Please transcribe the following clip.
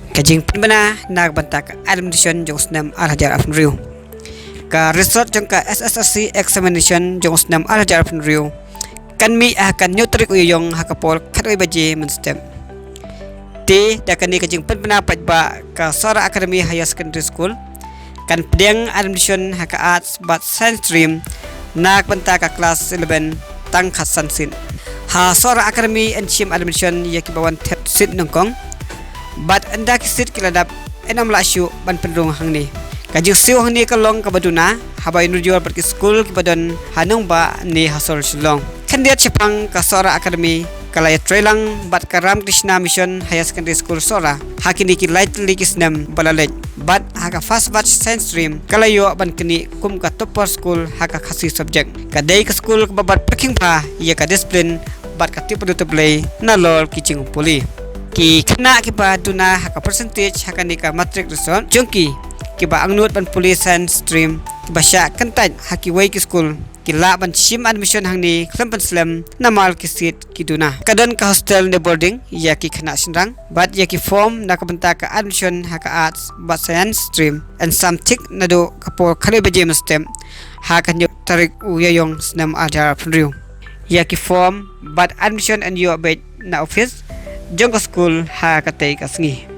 Kajing penbena nak bantak admission jong senam al-hajar afn riu. Ka result jong ka SSLC examination jong senam al-hajar afn riu. Kan mi akan nyutrik uyong hakapol katoi baje menstem. T dakan ni kajing penbena pajba ka Sohra Academy Higher Secondary School. Kan pedang admission haka arts but science stream nak bantak ka kelas 11 tang khasan sin. Ha Sohra Academy enchim admission yakibawan tep sit nongkong. Bat anda kisit kiladap enam lasyu ban pendung hang ni. Kajing siu hang ni kalong kabaduna habai nujual pergi school kibadon hanung ba ni hasol silong. Kandiat Jepang ka Sohra Academy kalaya trelang bat karam Krishna Mission Higher Secondary School Sohra hakini ki lightly kisnam balalej. Bat haka fast batch science stream kalayo ban kini kum ka topper school haka khasi subject. Kadai ka school kababat peking pa ia ka discipline bat ka tipu play nalol kicing puli. Ki kena kiba duna haka percentage haka nika matric result jongki kiba angnut ban police science stream kiba sya kentaj haki wai ki school kila ban sim admission hangni klempan slam namal kisit kiduna kadon ka hostel ne boarding ya ki kena sinrang bat ya ki form nak benta ka admission haka arts but science stream and some tick nado kapo khale beje stem haka nyok tarik uyayong snam ajar phriu ya ki form but admission and your bed na office jong school ha katay kasngi